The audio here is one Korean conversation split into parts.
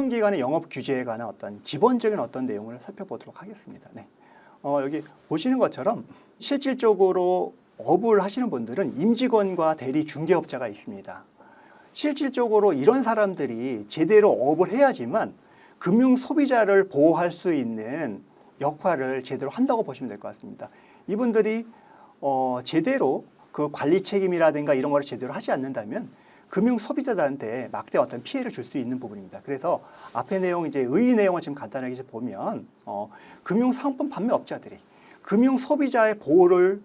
금융기관의 영업 규제에 관한 어떤 기본적인 어떤 내용을 살펴보도록 하겠습니다. 네. 여기 보시는 것처럼 실질적으로 업을 하시는 분들은 임직원과 대리 중개업자가 있습니다. 실질적으로 이런 사람들이 제대로 업을 해야지만 금융 소비자를 보호할 수 있는 역할을 제대로 한다고 보시면 될 것 같습니다. 이분들이 제대로 그 관리 책임이라든가 이런 걸 제대로 하지 않는다면 금융 소비자들한테 막대 어떤 피해를 줄 수 있는 부분입니다. 그래서 앞에 내용 이제 의의 내용을 지금 간단하게 보면 금융 상품 판매업자들이 금융 소비자의 보호를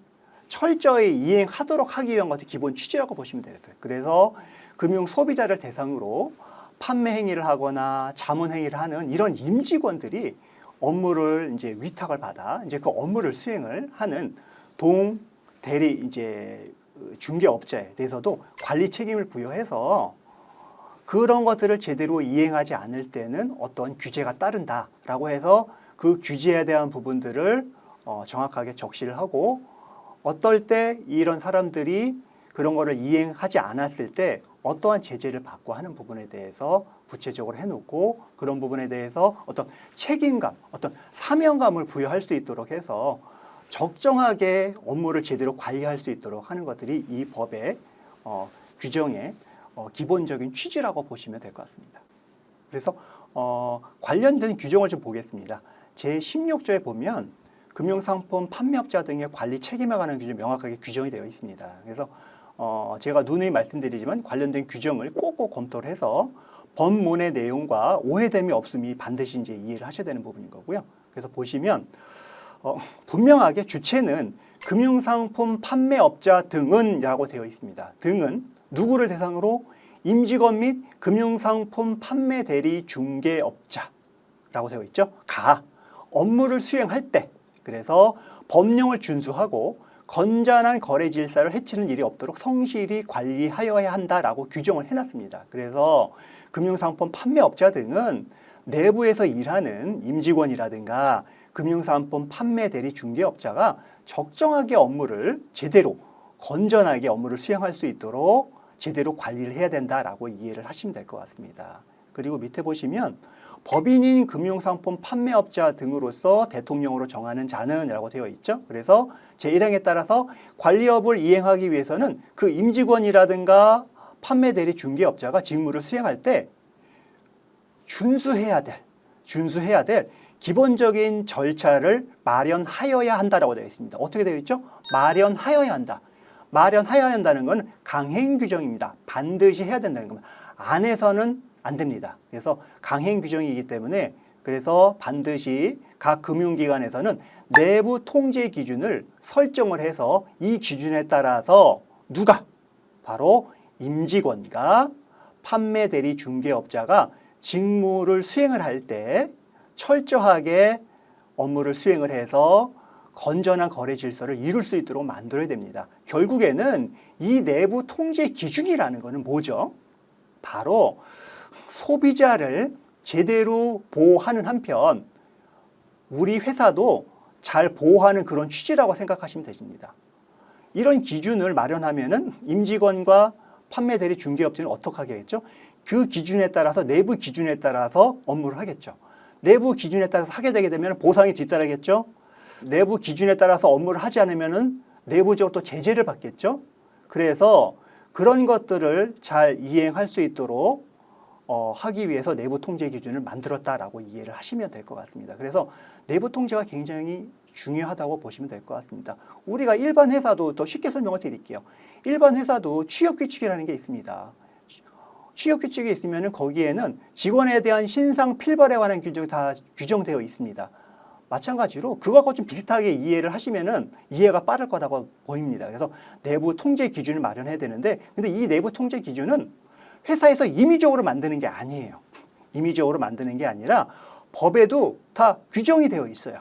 철저히 이행하도록 하기 위한 것이 기본 취지라고 보시면 되겠어요. 그래서 금융 소비자를 대상으로 판매 행위를 하거나 자문 행위를 하는 이런 임직원들이 업무를 이제 위탁을 받아 이제 그 업무를 수행을 하는 동 대리 이제 중개업자에 대해서도 관리 책임을 부여해서 그런 것들을 제대로 이행하지 않을 때는 어떤 규제가 따른다라고 해서 그 규제에 대한 부분들을 정확하게 적시를 하고 어떨 때 이런 사람들이 그런 거를 이행하지 않았을 때 어떠한 제재를 받고 하는 부분에 대해서 구체적으로 해놓고 그런 부분에 대해서 어떤 책임감, 어떤 사명감을 부여할 수 있도록 해서 적정하게 업무를 제대로 관리할 수 있도록 하는 것들이 이 법의 규정의 기본적인 취지라고 보시면 될 것 같습니다. 그래서 관련된 규정을 좀 보겠습니다. 제16조에 보면 금융상품 판매업자 등의 관리 책임에 관한 규정이 명확하게 규정이 되어 있습니다. 그래서 제가 누누이 말씀드리지만 관련된 규정을 꼭꼭 검토를 해서 법문의 내용과 오해됨이 없음이 반드시 이제 이해를 하셔야 되는 부분인 거고요. 그래서 보시면 분명하게 주체는 금융상품 판매업자 등은이라고 되어 있습니다. 등은 누구를 대상으로 임직원 및 금융상품 판매 대리 중개업자라고 되어 있죠. 업무를 수행할 때 그래서 법령을 준수하고 건전한 거래 질서를 해치는 일이 없도록 성실히 관리하여야 한다라고 규정을 해놨습니다. 그래서 금융상품 판매업자 등은 내부에서 일하는 임직원이라든가 금융상품 판매 대리 중개업자가 적정하게 업무를 제대로 건전하게 업무를 수행할 수 있도록 제대로 관리를 해야 된다라고 이해를 하시면 될 것 같습니다. 그리고 밑에 보시면 법인인 금융상품 판매업자 등으로서 대통령으로 정하는 자는 라고 되어 있죠. 그래서 제1항에 따라서 관리업을 이행하기 위해서는 그 임직원이라든가 판매 대리 중개업자가 직무를 수행할 때 준수해야 될 기본적인 절차를 마련하여야 한다라고 되어 있습니다. 어떻게 되어 있죠? 마련하여야 한다. 마련하여야 한다는 건 강행 규정입니다. 반드시 해야 된다는 겁니다. 안 해서는 안 됩니다. 그래서 강행 규정이기 때문에 그래서 반드시 각 금융기관에서는 내부 통제 기준을 설정을 해서 이 기준에 따라서 누가? 바로 임직원과 판매 대리 중개업자가 직무를 수행을 할 때 철저하게 업무를 수행을 해서 건전한 거래 질서를 이룰 수 있도록 만들어야 됩니다. 결국에는 이 내부 통제 기준이라는 것은 뭐죠? 바로 소비자를 제대로 보호하는 한편 우리 회사도 잘 보호하는 그런 취지라고 생각하시면 되십니다. 이런 기준을 마련하면은 임직원과 판매 대리 중개업자는 어떻게 하겠죠? 그 기준에 따라서 내부 기준에 따라서 업무를 하겠죠. 내부 기준에 따라서 하게 되게 되면 보상이 뒤따르겠죠. 내부 기준에 따라서 업무를 하지 않으면은 내부적으로 또 제재를 받겠죠. 그래서 그런 것들을 잘 이행할 수 있도록 하기 위해서 내부 통제 기준을 만들었다라고 이해를 하시면 될 것 같습니다. 그래서 내부 통제가 굉장히 중요하다고 보시면 될 것 같습니다. 우리가 일반 회사도 더 쉽게 설명을 드릴게요. 일반 회사도 취업 규칙이라는 게 있습니다. 취업 규칙이 있으면 거기에는 직원에 대한 신상 필벌에 관한 규정이 다 규정되어 있습니다. 마찬가지로 그것과 좀 비슷하게 이해를 하시면은 이해가 빠를 거라고 보입니다. 그래서 내부 통제 기준을 마련해야 되는데 근데 이 내부 통제 기준은 회사에서 임의적으로 만드는 게 아니에요. 임의적으로 만드는 게 아니라 법에도 다 규정이 되어 있어요.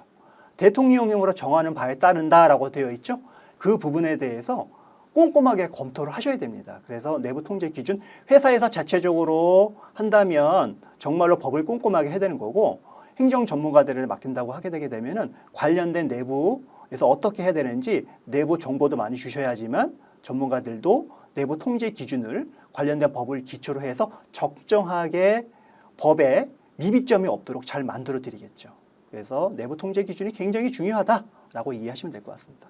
대통령령으로 정하는 바에 따른다라고 되어 있죠. 그 부분에 대해서 꼼꼼하게 검토를 하셔야 됩니다. 그래서 내부 통제 기준 회사에서 자체적으로 한다면 정말로 법을 꼼꼼하게 해야 되는 거고 행정 전문가들을 맡긴다고 하게 되게 되면은 관련된 내부에서 어떻게 해야 되는지 내부 정보도 많이 주셔야지만 전문가들도 내부 통제 기준을 관련된 법을 기초로 해서 적정하게 법에 미비점이 없도록 잘 만들어 드리겠죠. 그래서 내부 통제 기준이 굉장히 중요하다라고 이해하시면 될 것 같습니다.